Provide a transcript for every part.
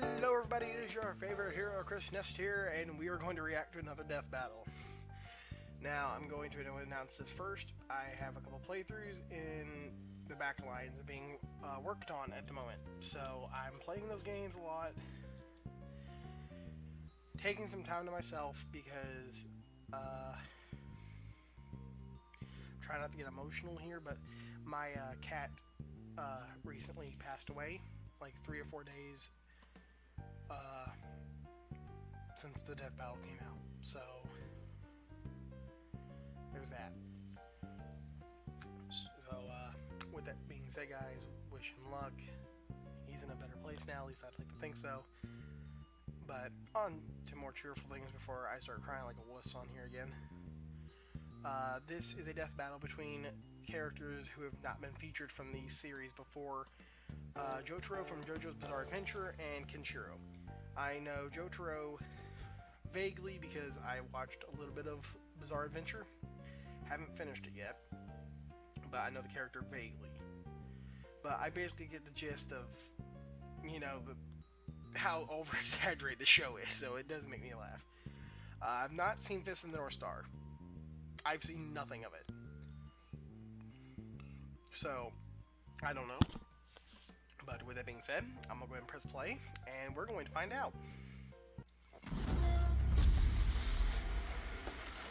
Hello everybody, it is your favorite hero, Chris Nest here, and we are going to react to another death battle. Now, I'm going to announce this first. I have a couple playthroughs in the back lines being worked on at the moment. So, I'm playing those games a lot, taking some time to myself because, try not to get emotional here, but my cat recently passed away, like 3 or 4 days since the death battle came out. So there's that. So with that being said, guys, wish him luck. He's in a better place now, at least I'd like to think so. But on to more cheerful things before I start crying like a wuss on here again. This is a death battle between characters who have not been featured from the series before. Jotaro from JoJo's Bizarre Adventure and Kenshiro. I know Jotaro vaguely because I watched a little bit of Bizarre Adventure. Haven't finished it yet, but I know the character vaguely. But I basically get the gist of, you know, how over-exaggerated the show is, so it does make me laugh. I've not seen Fist of the North Star. I've seen nothing of it. So, I don't know. But with that being said, I'm going to go ahead and press play, and we're going to find out.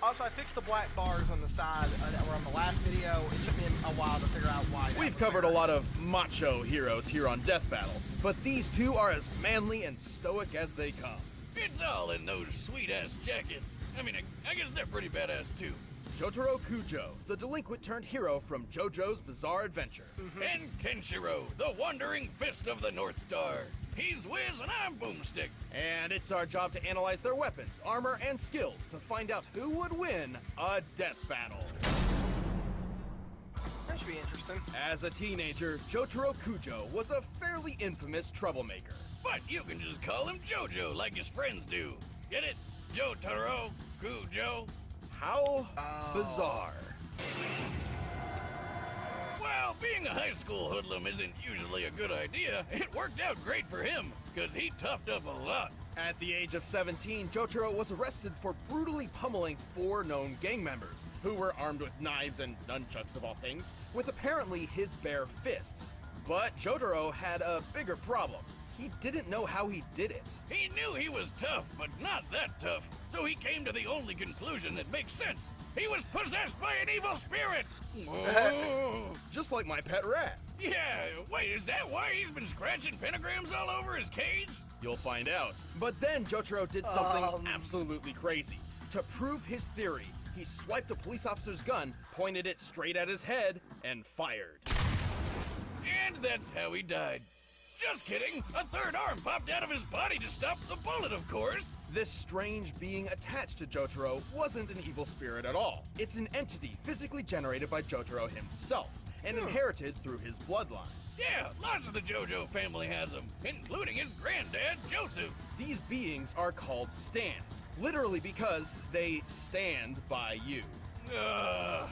Also, I fixed the black bars on the side that were on the last video. It took me a while to figure out why. We've covered a lot of macho heroes here on Death Battle, but these two are as manly and stoic as they come. It's all in those sweet-ass jackets. I mean, I guess they're pretty badass, too. Jotaro Kujo, the delinquent-turned-hero from JoJo's Bizarre Adventure. And Kenshiro, the wandering fist of the North Star. He's Wiz and I'm Boomstick. And it's our job to analyze their weapons, armor, and skills to find out who would win a death battle. That should be interesting. As a teenager, Jotaro Kujo was a fairly infamous troublemaker. But you can just call him JoJo like his friends do. Get it? Jotaro Kujo. How bizarre. Well, being a high school hoodlum isn't usually a good idea. It worked out great for him, because he toughed up a lot. At the age of 17, Jotaro was arrested for brutally pummeling 4 known gang members, who were armed with knives and nunchucks of all things, with apparently his bare fists. But Jotaro had a bigger problem. He didn't know how he did it. He knew he was tough, but not that tough. So he came to the only conclusion that makes sense. He was possessed by an evil spirit! Just like my pet rat. Yeah, wait, is that why he's been scratching pentagrams all over his cage? You'll find out. But then Jotaro did something absolutely crazy. To prove his theory, he swiped a police officer's gun, pointed it straight at his head, and fired. And that's how he died. Just kidding! A third arm popped out of his body to stop the bullet, of course! This strange being attached to Jotaro wasn't an evil spirit at all. It's an entity physically generated by Jotaro himself, and inherited through his bloodline. Yeah, lots of the JoJo family has them, including his granddad, Joseph. These beings are called stands, literally because they stand by you. I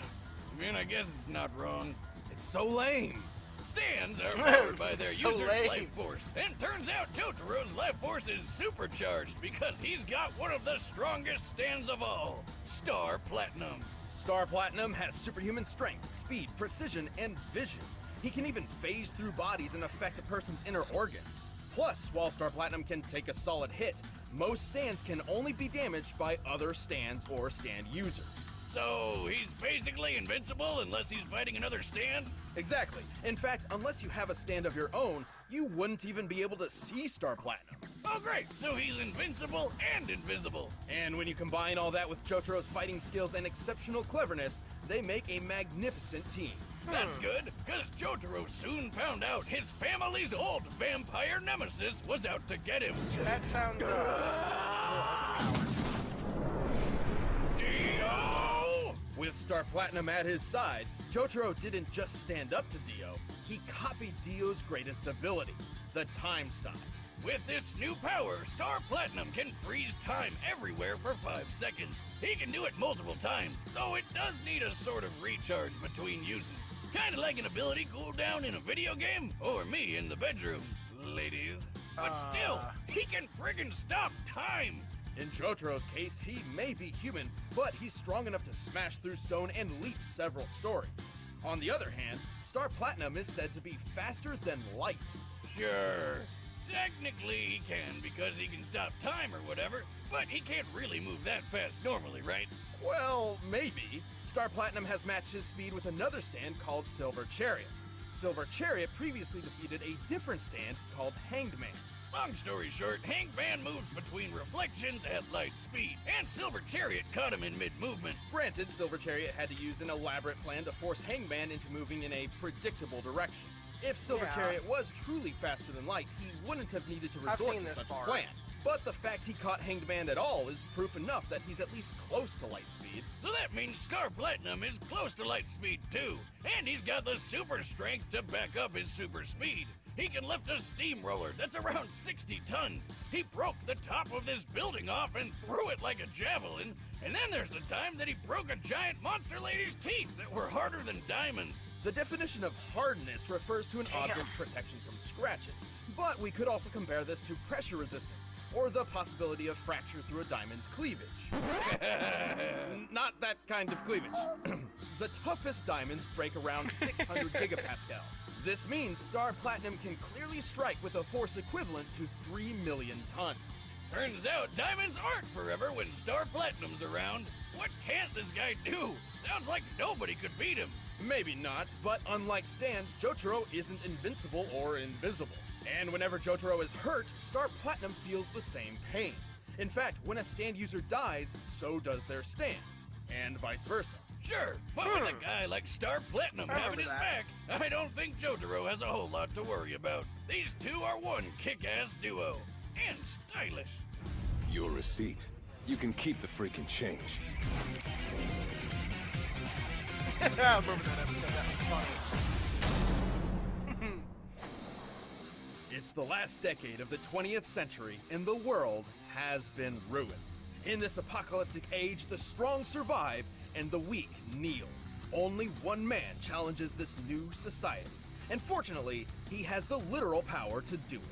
mean, I guess it's not wrong. It's so lame. Stands are powered by their So user's lame. life force. And turns out Jotaro's life force is supercharged because he's got one of the strongest stands of all, Star Platinum. Star Platinum has superhuman strength, speed, precision, and vision. He can even phase through bodies and affect a person's inner organs. Plus, while Star Platinum can take a solid hit, most stands can only be damaged by other stands or stand users. So he's basically invincible unless he's fighting another stand? Exactly. In fact, unless you have a stand of your own, you wouldn't even be able to see Star Platinum. Oh great, so he's invincible and invisible. And when you combine all that with Jotaro's fighting skills and exceptional cleverness, they make a magnificent team. That's good, because Jotaro soon found out his family's old vampire nemesis was out to get him. That sounds overpowered. Dio! With Star Platinum at his side, Jotaro didn't just stand up to Dio, he copied Dio's greatest ability, the Time Stop. With this new power, Star Platinum can freeze time everywhere for 5 seconds. He can do it multiple times, though it does need a sort of recharge between uses. Kinda like an ability cooldown in a video game, or me in the bedroom, ladies. But still, he can friggin' stop time! In Jotaro's case, he may be human, but he's strong enough to smash through stone and leap several stories. On the other hand, Star Platinum is said to be faster than light. Sure. Technically he can because he can stop time or whatever, but he can't really move that fast normally, right? Well, maybe. Star Platinum has matched his speed with another stand called Silver Chariot. Silver Chariot previously defeated a different stand called Hanged Man. Long story short, Hangman moves between reflections at light speed, and Silver Chariot caught him in mid-movement. Granted, Silver Chariot had to use an elaborate plan to force Hangman into moving in a predictable direction. If Silver Chariot was truly faster than light, he wouldn't have needed to resort to such a plan. But the fact he caught Hanged Man at all is proof enough that he's at least close to light speed. So that means Star Platinum is close to light speed too, and he's got the super strength to back up his super speed. He can lift a steamroller that's around 60 tons. He broke the top of this building off and threw it like a javelin. And then there's the time that he broke a giant monster lady's teeth that were harder than diamonds. The definition of hardness refers to an object's protection from scratches. But we could also compare this to pressure resistance, or the possibility of fracture through a diamond's cleavage. Not that kind of cleavage. The toughest diamonds break around 600 gigapascals. This means Star Platinum can clearly strike with a force equivalent to 3 million tons. Turns out diamonds aren't forever when Star Platinum's around. What can't this guy do? Sounds like nobody could beat him. Maybe not, but unlike stands, Jotaro isn't invincible or invisible. And whenever Jotaro is hurt, Star Platinum feels the same pain. In fact, when a stand user dies, so does their stand, and vice versa. Sure, but with a guy like Star Platinum having his back, I don't think Jotaro has a whole lot to worry about. These two are one kick-ass duo, and stylish. Your receipt. You can keep the freaking change. I remember that episode, that was funny. It's the last decade of the 20th century, and the world has been ruined. In this apocalyptic age, the strong survive, and the weak kneel. Only one man challenges this new society, and fortunately, he has the literal power to do it.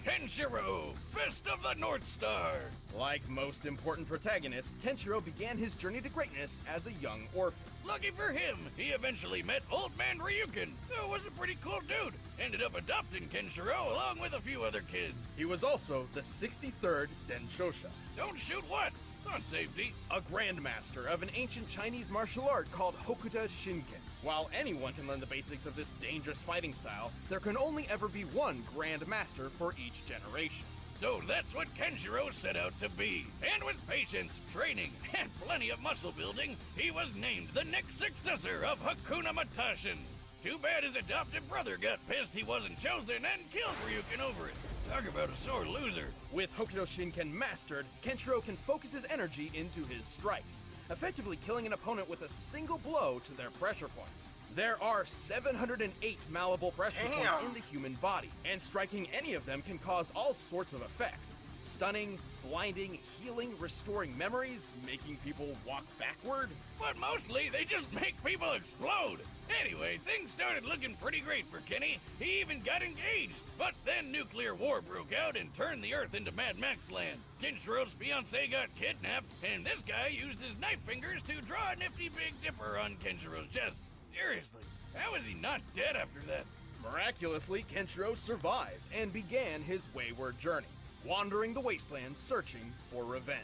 Kenshiro, Fist of the North Star! Like most important protagonists, Kenshiro began his journey to greatness as a young orphan. Lucky for him, he eventually met Old Man Ryukin, who was a pretty cool dude. Ended up adopting Kenshiro along with a few other kids. He was also the 63rd Denshosha. Don't shoot what? It's on safety. A grandmaster of an ancient Chinese martial art called Hokuto Shinken. While anyone can learn the basics of this dangerous fighting style, there can only ever be one grandmaster for each generation. So that's what Kenshiro set out to be. And with patience, training, and plenty of muscle building, he was named the next successor of Hakuna Matashin. Too bad his adopted brother got pissed he wasn't chosen and killed Ryukin over it. Talk about a sore loser. With Hokuto Shinken mastered, Kenshiro can focus his energy into his strikes, effectively killing an opponent with a single blow to their pressure points. There are 708 malleable pressure points in the human body, and striking any of them can cause all sorts of effects. Stunning, blinding, healing, restoring memories, making people walk backward. But mostly, they just make people explode. Anyway, things started looking pretty great for Kenny. He even got engaged. But then nuclear war broke out and turned the Earth into Mad Max land. Kinshiro's fiancée got kidnapped, and this guy used his knife fingers to draw a nifty Big Dipper on Kenshiro's chest. Seriously, how is he not dead after that? Miraculously, Kenshiro survived and began his wayward journey, wandering the wasteland searching for revenge.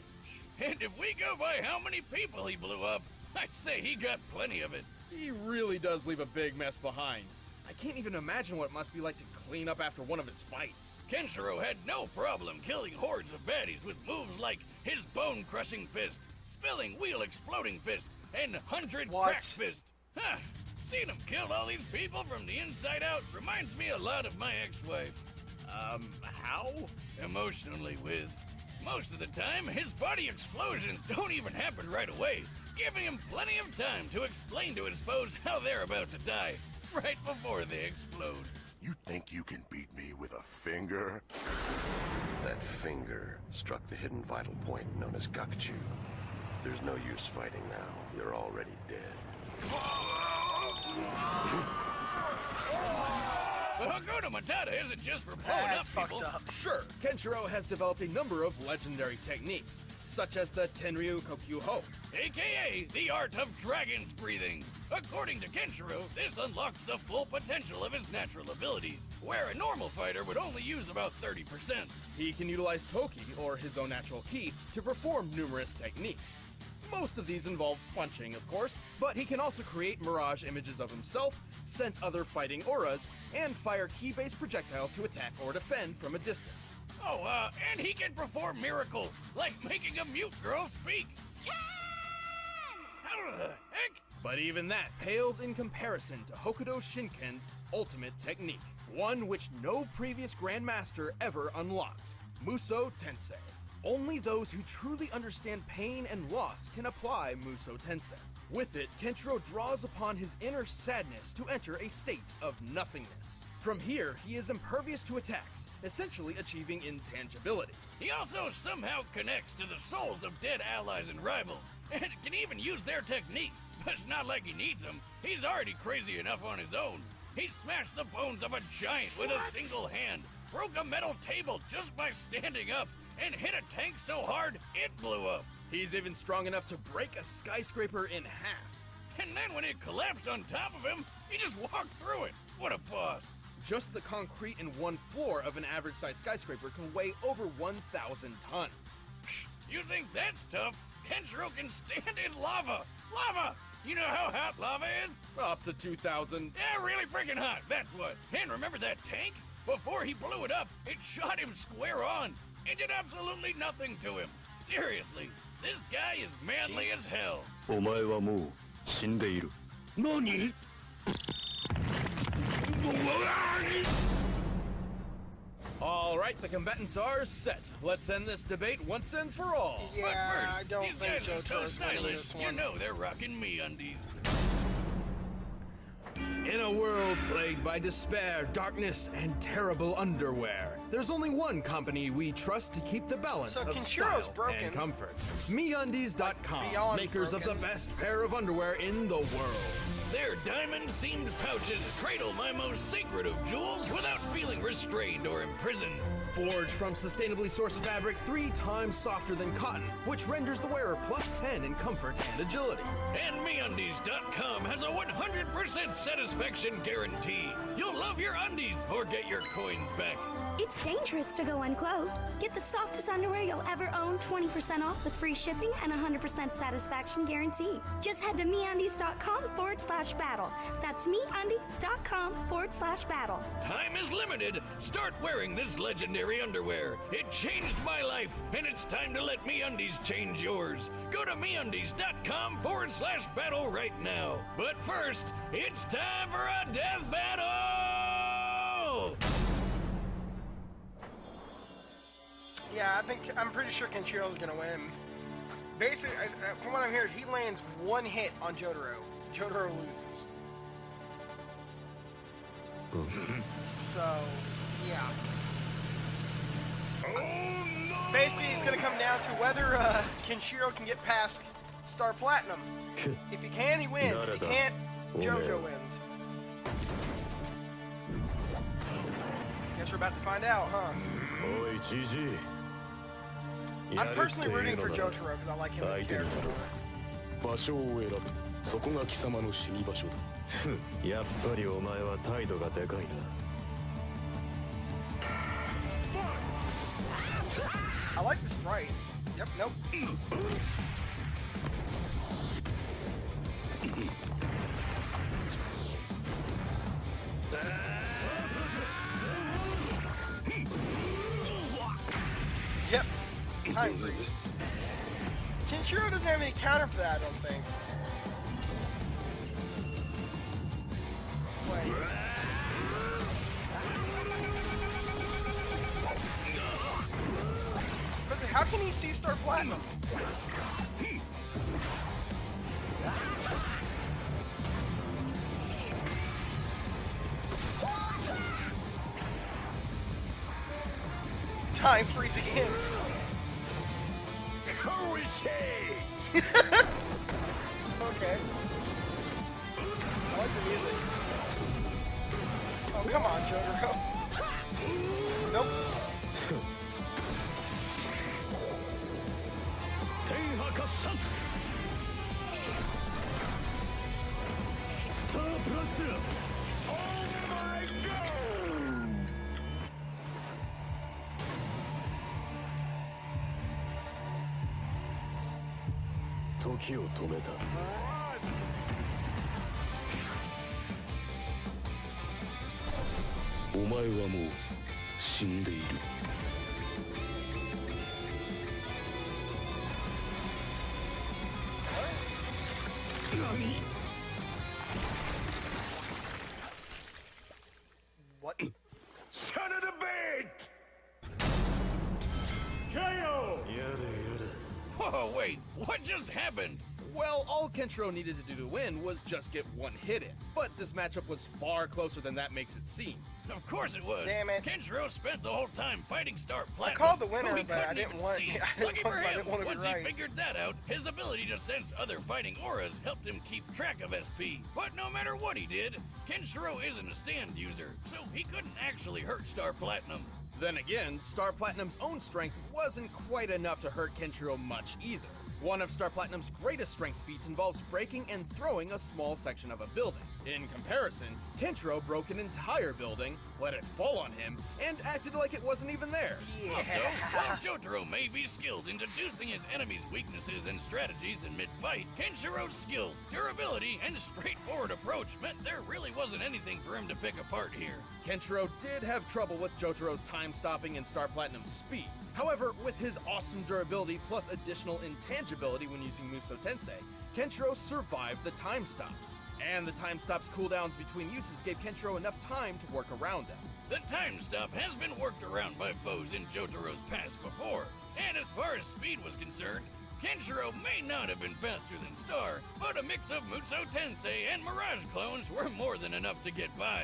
And if we go by how many people he blew up, I'd say he got plenty of it. He really does leave a big mess behind. I can't even imagine what it must be like to clean up after one of his fights. Kenshiro had no problem killing hordes of baddies with moves like his bone-crushing fist, spilling wheel-exploding fist, and 100 crack fist. Huh. Seeing him kill all these people from the inside out reminds me a lot of my ex-wife. How? Emotionally, Wiz. Most of the time, his body explosions don't even happen right away, giving him plenty of time to explain to his foes how they're about to die, right before they explode. You think you can beat me with a finger? That finger struck the hidden vital point known as Gakuchu. There's no use fighting now. You're already dead. But Hakuna Matata isn't just for blowing That's up people. fucked up. Sure, Kenshiro has developed a number of legendary techniques, such as the Tenryu Kokyuho. AKA the art of dragon's breathing. According to Kenshiro, this unlocks the full potential of his natural abilities, where a normal fighter would only use about 30%. He can utilize Toki, or his own natural ki, to perform numerous techniques. Most of these involve punching, of course, but he can also create mirage images of himself, sense other fighting auras, and fire ki-based projectiles to attack or defend from a distance. Oh, and he can perform miracles, like making a mute girl speak. How the heck? But even that pales in comparison to Hokuto Shinken's ultimate technique, one which no previous Grandmaster ever unlocked, Muso Tensei. Only those who truly understand pain and loss can apply Muso Tensei. With it, Kenshiro draws upon his inner sadness to enter a state of nothingness. From here, he is impervious to attacks, essentially achieving intangibility. He also somehow connects to the souls of dead allies and rivals, and can even use their techniques. But it's not like he needs them. He's already crazy enough on his own. He smashed the bones of a giant with a single hand, broke a metal table just by standing up, and hit a tank so hard it blew up. He's even strong enough to break a skyscraper in half. And then when it collapsed on top of him, he just walked through it. What a boss. Just the concrete in one floor of an average-sized skyscraper can weigh over 1,000 tons. You think that's tough? Kenshiro can stand in lava. Lava! You know how hot lava is? Up to 2,000. Yeah, really freaking hot, that's what. And remember that tank? Before he blew it up, it shot him square on. It did absolutely nothing to him. Seriously, this guy is manly as hell. お前はもう死んでいる。何？ All right, the combatants are set. Let's end this debate once and for all. Yeah, But first, I don't these think guys are so Jotaro's winning stylish, this you one. know they're rocking me undies. In a world plagued by despair, darkness, and terrible underwear, there's only one company we trust to keep the balance So of Kenshiro's style broken. and comfort. MeUndies.com, beyond makers of broken. the best pair of underwear in the world. Their diamond-seamed pouches cradle my most sacred of jewels without feeling restrained or imprisoned. Forged from sustainably sourced fabric 3 times softer than cotton, which renders the wearer plus 10 in comfort and agility. And MeUndies.com has a 100% satisfaction guarantee. You'll love your undies or get your coins back. It's dangerous to go unclothed. Get the softest underwear you'll ever own 20% off with free shipping and 100% satisfaction guarantee. Just head to MeUndies.com/battle. That's MeUndies.com/battle. Time is limited. Start wearing this legendary underwear. It changed my life, and it's time to let MeUndies change yours. Go to MeUndies.com/battle right now. But first, it's time for a death battle! Yeah, I'm pretty sure Kenshiro's gonna win. Basically, from what I'm hearing, if he lands one hit on Jotaro, Jotaro loses. So, yeah. Basically, it's gonna come down to whether Kenshiro can get past Star Platinum. If he can, he wins. If he can't, Jojo wins. Guess we're about to find out, huh? おい、じじい。 I'm personally rooting for Jotaro because I like him as a character. 場所を選ぶ。そこが貴様の死に場所だ。やっぱりお前は態度がでかいな。I like the sprite. Yep, nope. Yep. Time freeze. Kenshiro doesn't have any counter for that, I don't think. Wait. But how can he see Star Platinum? Time freeze again. Okay. I like the music. Oh, come on. Jotaro. Nope. Oh my god! 時を止めた。お前はもう死んでいる。何？ What? Son of a bitch! KO! やだやだ。 Whoa, wait, what just happened? Well, all Kenshiro needed to do to win was just get one hit in. But this matchup was far closer than that makes it seem. Of course it was. Damn it. Kenshiro spent the whole time fighting Star I Platinum. called the winner, who he but I couldn't didn't even want. see. I Lucky for him, didn't want to be once right. he figured that out, his ability to sense other fighting auras helped him keep track of SP. But no matter what he did, Kenshiro isn't a stand user, so he couldn't actually hurt Star Platinum. Then again, Star Platinum's own strength wasn't quite enough to hurt Kenshiro much either. One of Star Platinum's greatest strength feats involves breaking and throwing a small section of a building. In comparison, Kenshiro broke an entire building, let it fall on him, and acted like it wasn't even there. Also, while Jotaro may be skilled in deducing his enemy's weaknesses and strategies in mid-fight, Kenshiro's skills, durability, and straightforward approach meant there really wasn't anything for him to pick apart here. Kenshiro did have trouble with Jotaro's time stopping and Star Platinum's speed. However, with his awesome durability plus additional intangibility when using Muso Tensei, Kenshiro survived the time stops. And the time stops cooldowns between uses gave Kenshiro enough time to work around them. The time stop has been worked around by foes in Jotaro's past before, and as far as speed was concerned, Kenshiro may not have been faster than Star, but a mix of Muso Tensei and Mirage clones were more than enough to get by.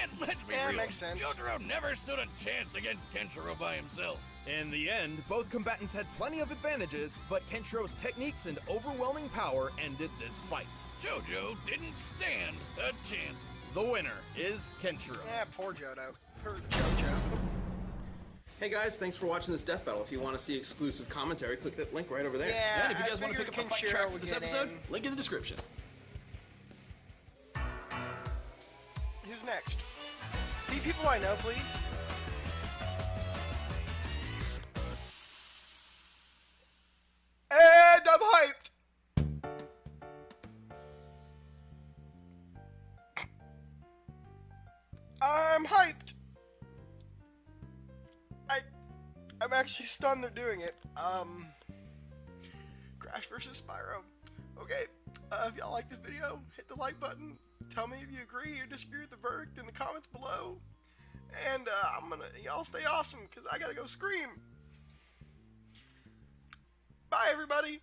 And let's be real, makes sense. Jotaro never stood a chance against Kenshiro by himself. In the end, both combatants had plenty of advantages, but Kenshiro's techniques and overwhelming power ended this fight. Jojo didn't stand a chance. The winner is Kenshiro. Yeah, poor Jodo. Poor Jojo. Hey guys, thanks for watching this death battle. If you want to see exclusive commentary, click that link right over there. Yeah, And if you guys I want to pick up a figured fight Kenshiro track for would this get episode, in. link in the description. Who's next? Be people I know, please. And I'm hyped! I'm hyped! I'm actually stunned they're doing it. Crash versus Spyro. Okay, if y'all like this video, hit the like button. Tell me if you agree or disagree with the verdict in the comments below. And y'all stay awesome, because I gotta go scream. Bye, everybody.